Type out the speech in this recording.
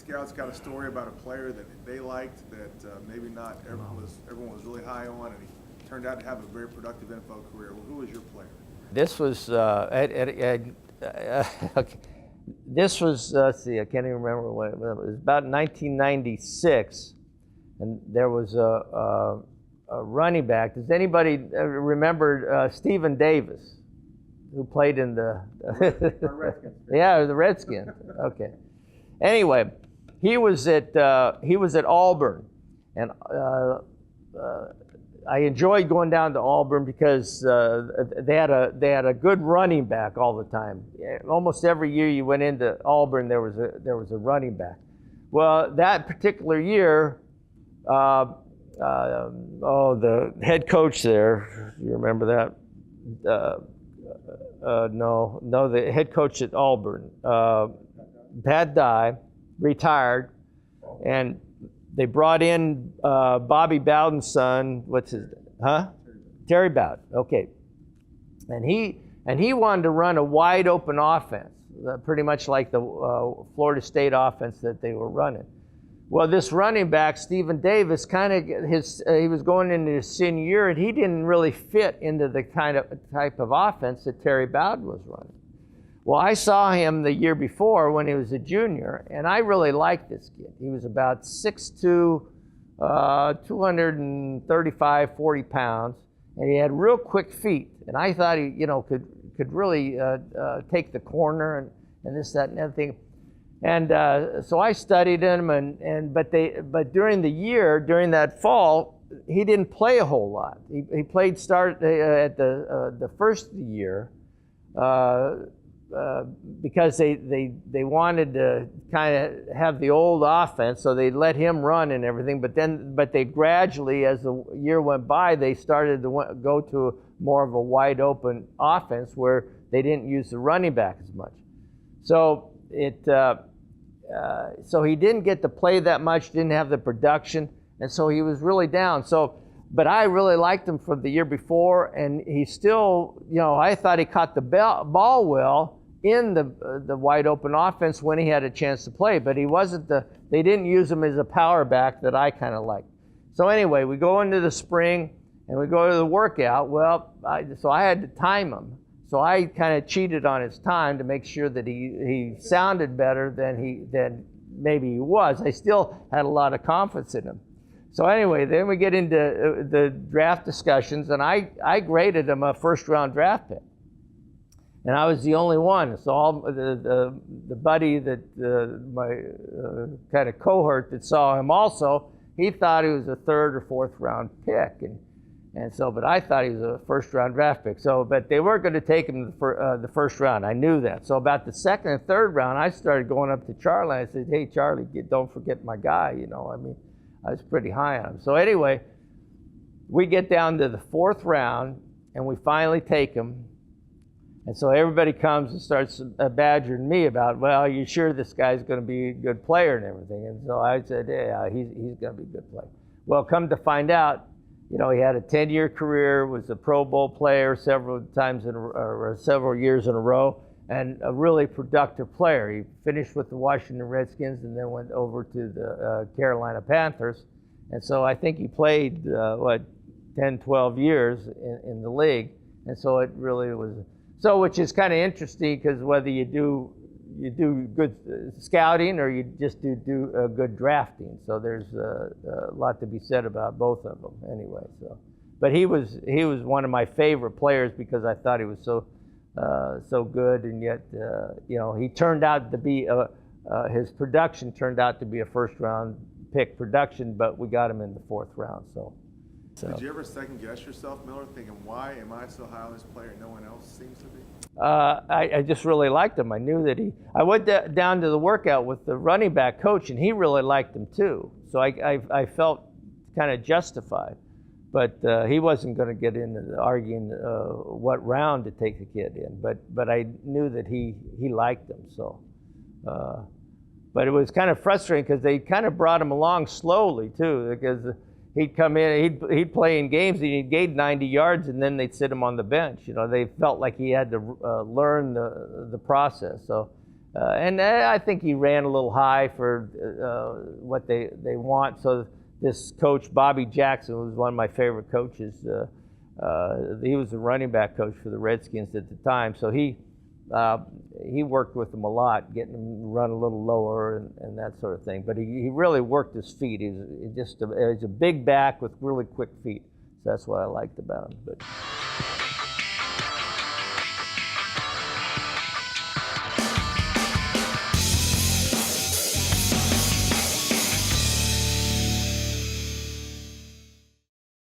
scouts got a story about a player that they liked that maybe not everyone was really high on, and he turned out to have a very productive NFL career. Well, who was your player? This was okay. This was, let's see, I can't even remember when it was about 1996, and there was a running back. Does anybody remember Stephen Davis, who played in the Redskins? Yeah, the Redskins. Okay. Anyway, he was at Auburn, and I enjoyed going down to Auburn because they had a good running back all the time. Almost every year you went into Auburn, there was a running back. Well, that particular year, the head coach there, you remember that? No, the head coach at Auburn had died, retired, and they brought in Bobby Bowden's son. What's his? Terry Bowden. Okay, and he wanted to run a wide open offense, pretty much like the Florida State offense that they were running. Well, this running back, Stephen Davis, he was going into his senior year, and he didn't really fit into the type of offense that Terry Bowden was running. Well, I saw him the year before when he was a junior, and I really liked this kid. He was about 6'2", 235, 40 pounds, and he had real quick feet. And I thought he, could really take the corner and this, that, and everything. And so I studied him, but during the year, during that fall, he didn't play a whole lot. He played at the first year. Because they wanted to kind of have the old offense, so they let him run and everything. But they gradually, as the year went by, they started to go to more of a wide open offense where they didn't use the running back as much. So so he didn't get to play that much, didn't have the production, and so he was really down. But I really liked him from the year before, and he still, I thought he caught the ball well in the wide open offense when he had a chance to play, but he wasn't they didn't use him as a power back that I kind of liked. So anyway, we go into the spring and we go to the workout. Well, so I had to time him. So I kind of cheated on his time to make sure that he sounded better than maybe he was. I still had a lot of confidence in him. So anyway, then we get into the draft discussions, and I graded him a first-round draft pick, and I was the only one. So all the buddy that my kind of cohort that saw him also, he thought he was a third or fourth-round pick, and so, but I thought he was a first-round draft pick. So, but they weren't going to take him the first round. I knew that. So about the second and third round, I started going up to Charlie. I said, "Hey, Charlie, don't forget my guy." I was pretty high on him. So anyway, we get down to the fourth round, and we finally take him. And so everybody comes and starts badgering me about, well, are you sure this guy's going to be a good player and everything? And so I said, yeah, he's going to be a good player. Well, come to find out, he had a 10-year career, was a Pro Bowl player several years in a row, and a really productive player. He finished with the Washington Redskins and then went over to the Carolina Panthers. And so I think he played, 10, 12 years in the league. And so it really was, which is kind of interesting, because whether you do good scouting or you just do good drafting. So there's a lot to be said about both of them anyway. So, but he was one of my favorite players because I thought he was so good, and yet he turned out to be his production turned out to be a first-round pick production, but we got him in the fourth round. So. Did you ever second guess yourself, Miller, thinking, why am I so high on this player and no one else seems to be? I just really liked him. I knew that I went down to the workout with the running back coach, and he really liked him too. So I felt kind of justified. But he wasn't going to get into arguing what round to take the kid in. But I knew that he liked him. So, but it was kind of frustrating because they kind of brought him along slowly too, because he'd come in, he'd play in games, and he'd gain 90 yards, and then they'd sit him on the bench. They felt like he had to learn the process. So, And I think he ran a little high for what they want. So this coach, Bobby Jackson, was one of my favorite coaches. He was the running back coach for the Redskins at the time. So he worked with them a lot, getting them to run a little lower and that sort of thing. But he really worked his feet. He's a big back with really quick feet. So that's what I liked about him. But